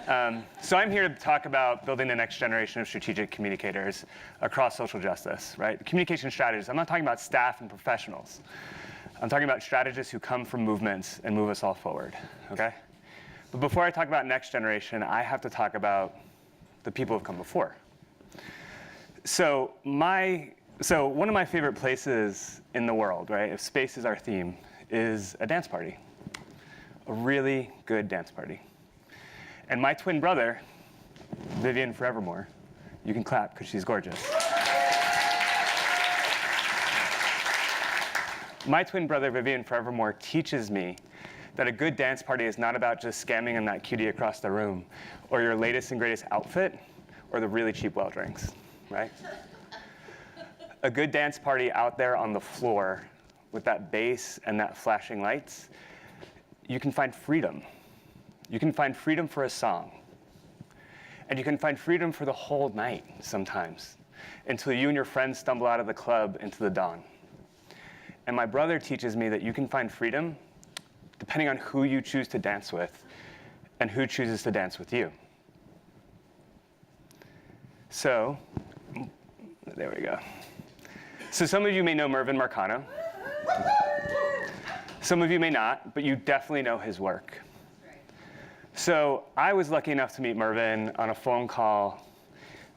So I'm here to talk about building the next generation of strategic communicators across social justice, right? Communication strategists. I'm not talking about staff and professionals. I'm talking about strategists who come from movements and move us all forward, okay? But before I talk about next generation, I have to talk about the people who've come before. So one of my favorite places in the world, right, if space is our theme, is a dance party, a really good dance party. And my twin brother, Vivian Forevermore, you can clap because she's gorgeous. My twin brother, Vivian Forevermore, teaches me that a good dance party is not about just scamming on that cutie across the room, or your latest and greatest outfit, or the really cheap well drinks, right? A good dance party out there on the floor with that bass and that flashing lights, you can find freedom. You can find freedom for a song. And you can find freedom for the whole night sometimes, until you and your friends stumble out of the club into the dawn. And my brother teaches me that you can find freedom depending on who you choose to dance with and who chooses to dance with you. So, there we go. So some of you may know Mervyn Marcano. Some of you may not, but you definitely know his work. So I was lucky enough to meet Mervyn on a phone call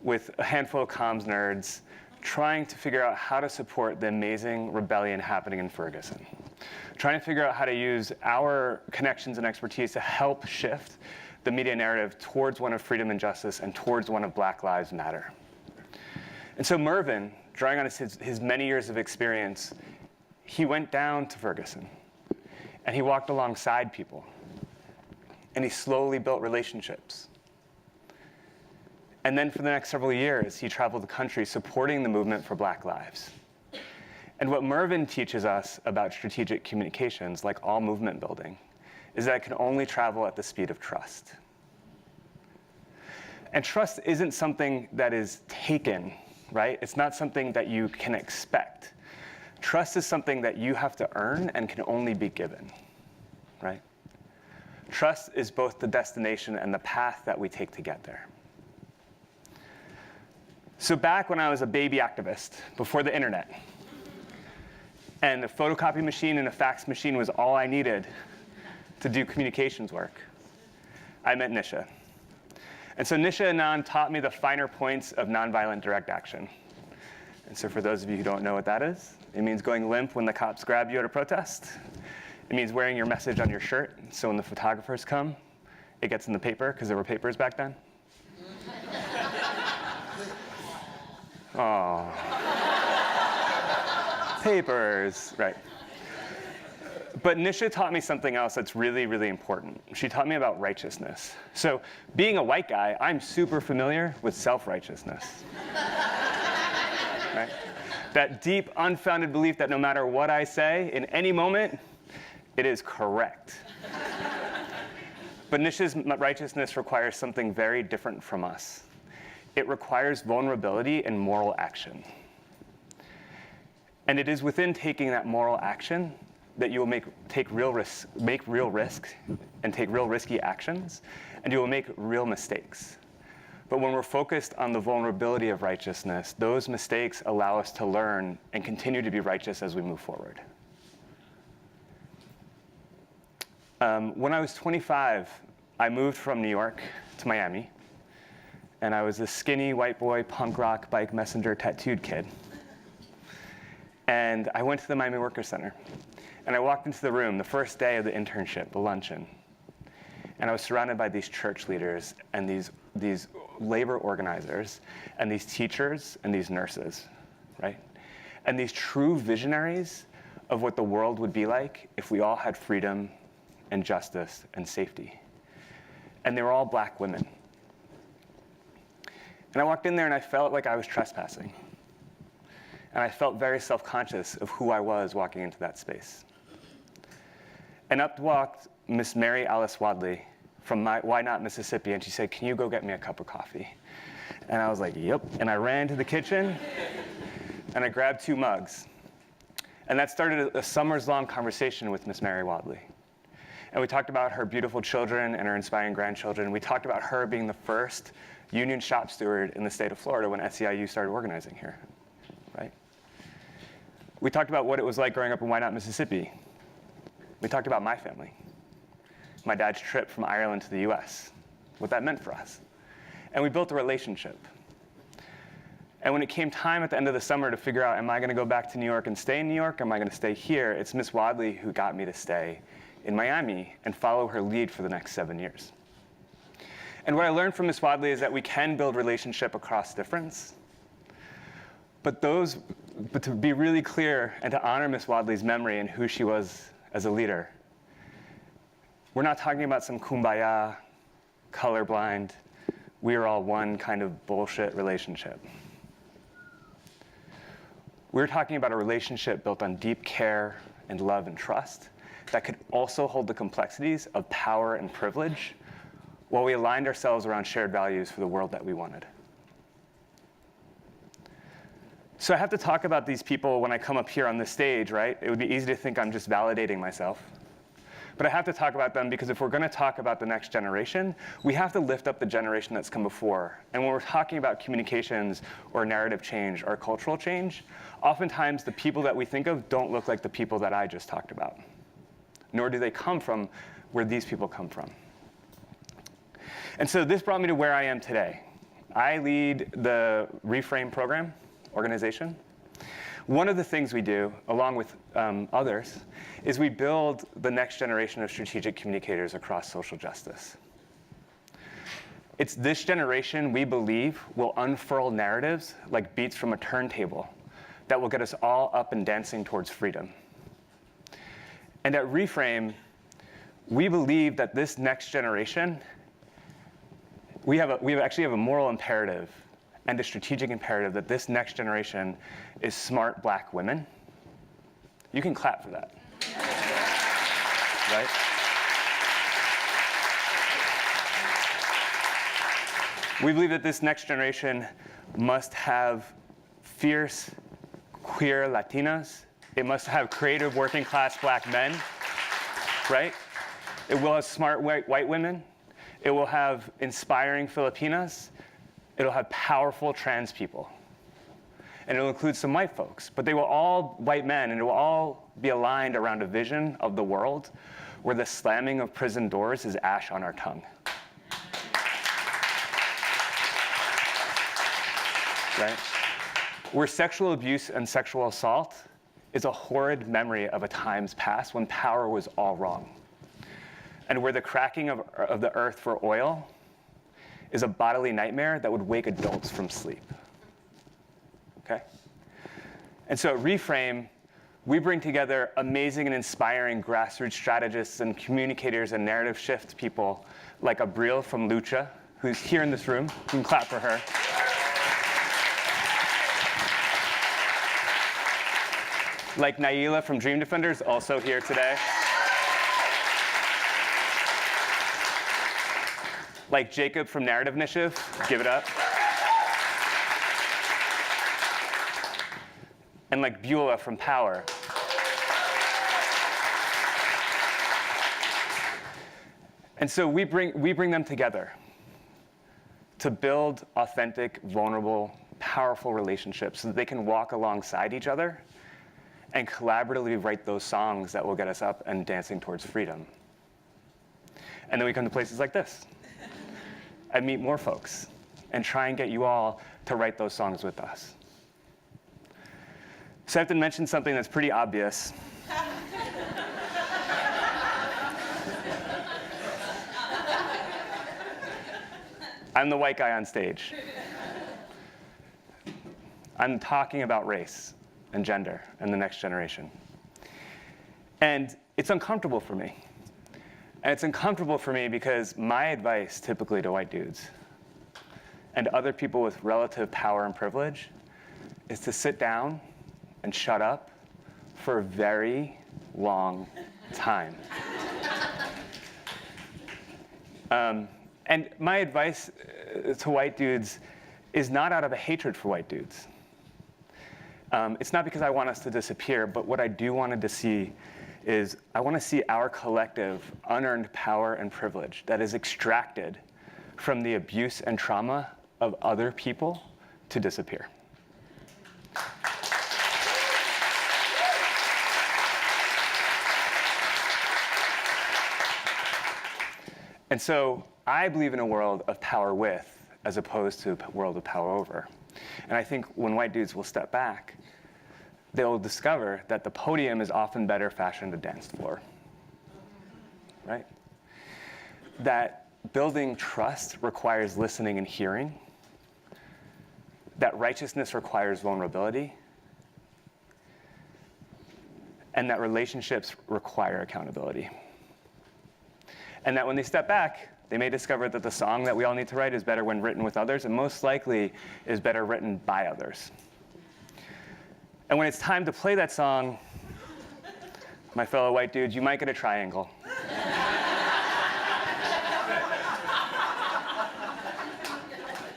with a handful of comms nerds trying to figure out how to support the amazing rebellion happening in Ferguson. Trying to figure out how to use our connections and expertise to help shift the media narrative towards one of freedom and justice and towards one of Black Lives Matter. And so Mervyn, drawing on his many years of experience, he went down to Ferguson and he walked alongside people. And he slowly built relationships. And then for the next several years, he traveled the country supporting the movement for Black lives. And what Mervyn teaches us about strategic communications, like all movement building, is that it can only travel at the speed of trust. And trust isn't something that is taken, right? It's not something that you can expect. Trust is something that you have to earn and can only be given, right? Trust is both the destination and the path that we take to get there. So back when I was a baby activist, before the internet, and a photocopy machine and a fax machine was all I needed to do communications work, I met Nisha. And so Nisha Anand taught me the finer points of nonviolent direct action. And so for those of you who don't know what that is, it means going limp when the cops grab you at a protest. It means wearing your message on your shirt, so when the photographers come, it gets in the paper, because there were papers back then. Oh. Papers, right. But Nisha taught me something else that's really, really important. She taught me about righteousness. So being a white guy, I'm super familiar with self-righteousness. Right? That deep, unfounded belief that no matter what I say, in any moment, it is correct. But Nisha's righteousness requires something very different from us. It requires vulnerability and moral action. And it is within taking that moral action that you will make real risks and take real risky actions, and you will make real mistakes. But when we're focused on the vulnerability of righteousness, those mistakes allow us to learn and continue to be righteous as we move forward. When I was 25, I moved from New York to Miami, and I was a skinny white boy, punk rock, bike messenger, tattooed kid. And I went to the Miami Workers Center, and I walked into the room the first day of the internship, the luncheon, and I was surrounded by these church leaders and these labor organizers and these teachers and these nurses, right? And these true visionaries of what the world would be like if we all had freedom and justice and safety. And they were all Black women. And I walked in there and I felt like I was trespassing. And I felt very self-conscious of who I was walking into that space. And up walked Miss Mary Alice Wadley from Why Not, Mississippi, and she said, "Can you go get me a cup of coffee?" And I was like, "Yep." And I ran to the kitchen and I grabbed 2 mugs. And that started a summers-long conversation with Miss Mary Wadley. And we talked about her beautiful children and her inspiring grandchildren. We talked about her being the first union shop steward in the state of Florida when SEIU started organizing here, right? We talked about what it was like growing up in Wynot, Mississippi. We talked about my family, my dad's trip from Ireland to the US, what that meant for us. And we built a relationship. And when it came time at the end of the summer to figure out, am I going to go back to New York and stay in New York, or am I going to stay here, it's Miss Wadley who got me to stay in Miami and follow her lead for the next 7 years. And what I learned from Miss Wadley is that we can build relationship across difference. But to be really clear and to honor Miss Wadley's memory and who she was as a leader, we're not talking about some kumbaya, colorblind, we are all one kind of bullshit relationship. We're talking about a relationship built on deep care and love and trust that could also hold the complexities of power and privilege while we aligned ourselves around shared values for the world that we wanted. So I have to talk about these people when I come up here on this stage, right? It would be easy to think I'm just validating myself. But I have to talk about them because if we're going to talk about the next generation, we have to lift up the generation that's come before. And when we're talking about communications or narrative change or cultural change, oftentimes the people that we think of don't look like the people that I just talked about, nor do they come from where these people come from. And so this brought me to where I am today. I lead the ReFrame program organization. One of the things we do, along with others, is we build the next generation of strategic communicators across social justice. It's this generation, we believe, will unfurl narratives like beats from a turntable that will get us all up and dancing towards freedom. And at ReFrame, we believe that this next generation, we actually have a moral imperative and a strategic imperative that this next generation is smart black women. You can clap for that, right? We believe that this next generation must have fierce, queer Latinas. It must have creative working class black men, right? It will have smart white women. It will have inspiring Filipinas. It'll have powerful trans people. And it'll include some white folks. But they will all white men, and it will all be aligned around a vision of the world where the slamming of prison doors is ash on our tongue. Right? Where sexual abuse and sexual assault is a horrid memory of a times past when power was all wrong. And where the cracking of the earth for oil is a bodily nightmare that would wake adults from sleep. Okay? And so at ReFrame, we bring together amazing and inspiring grassroots strategists and communicators and narrative shift people like Abril from Lucha, who's here in this room. You can clap for her. Like Naila from Dream Defenders, also here today. Like Jacob from Narrative Initiative, give it up. And like Beulah from Power. And so we bring them together to build authentic, vulnerable, powerful relationships so that they can walk alongside each other and collaboratively write those songs that will get us up and dancing towards freedom. And then we come to places like this and meet more folks and try and get you all to write those songs with us. So I have to mention something that's pretty obvious. I'm the white guy on stage. I'm talking about race and gender and the next generation. And it's uncomfortable for me. And it's uncomfortable for me because my advice typically to white dudes and other people with relative power and privilege is to sit down and shut up for a very long time. And my advice to white dudes is not out of a hatred for white dudes. It's not because I want us to disappear, but what I do want to see is I want to see our collective unearned power and privilege that is extracted from the abuse and trauma of other people to disappear. And so I believe in a world of power with as opposed to a world of power over. And I think when white dudes will step back, they'll discover that the podium is often better fashioned a dance floor, right? That building trust requires listening and hearing, that righteousness requires vulnerability, and that relationships require accountability. And that when they step back, they may discover that the song that we all need to write is better when written with others, and most likely is better written by others. And when it's time to play that song, my fellow white dudes, you might get a triangle.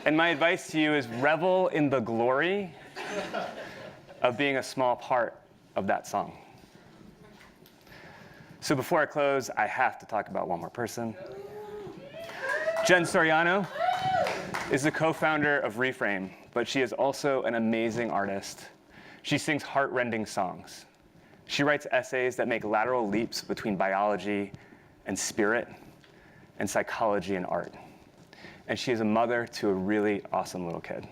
And my advice to you is revel in the glory of being a small part of that song. So before I close, I have to talk about one more person. Jen Soriano is the co-founder of ReFrame, but she is also an amazing artist. She sings heart-rending songs. She writes essays that make lateral leaps between biology and spirit and psychology and art. And she is a mother to a really awesome little kid.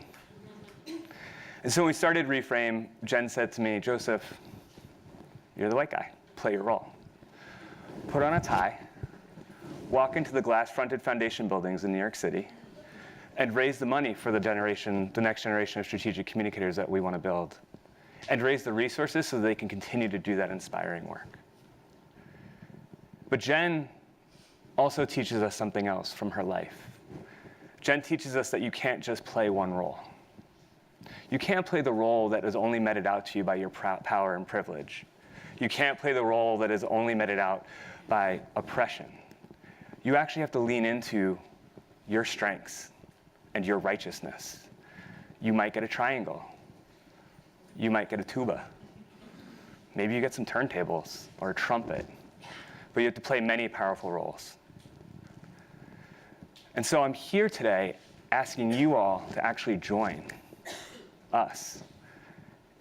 And so when we started ReFrame, Jen said to me, Joseph, you're the white guy. Play your role. Put on a tie, walk into the glass-fronted foundation buildings in New York City, and raise the money for the next generation of strategic communicators that we want to build, and raise the resources so that they can continue to do that inspiring work. But Jen also teaches us something else from her life. Jen teaches us that you can't just play one role. You can't play the role that is only meted out to you by your power and privilege. You can't play the role that is only meted out by oppression. You actually have to lean into your strengths and your righteousness. You might get a triangle. You might get a tuba. Maybe you get some turntables or a trumpet. But you have to play many powerful roles. And so I'm here today asking you all to actually join us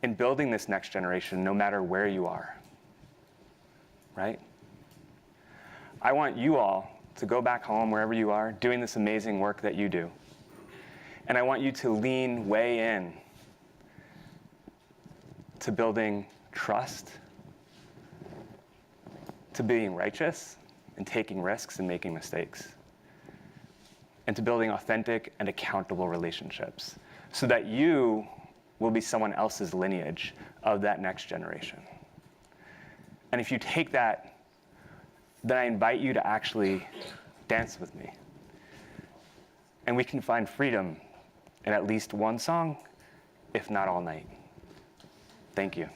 in building this next generation, no matter where you are, right? I want you all to go back home, wherever you are, doing this amazing work that you do. And I want you to lean way in to building trust, to being righteous and taking risks and making mistakes, and to building authentic and accountable relationships so that you will be someone else's lineage of that next generation. And if you take that, then I invite you to actually dance with me. And we can find freedom in at least one song, if not all night. Thank you.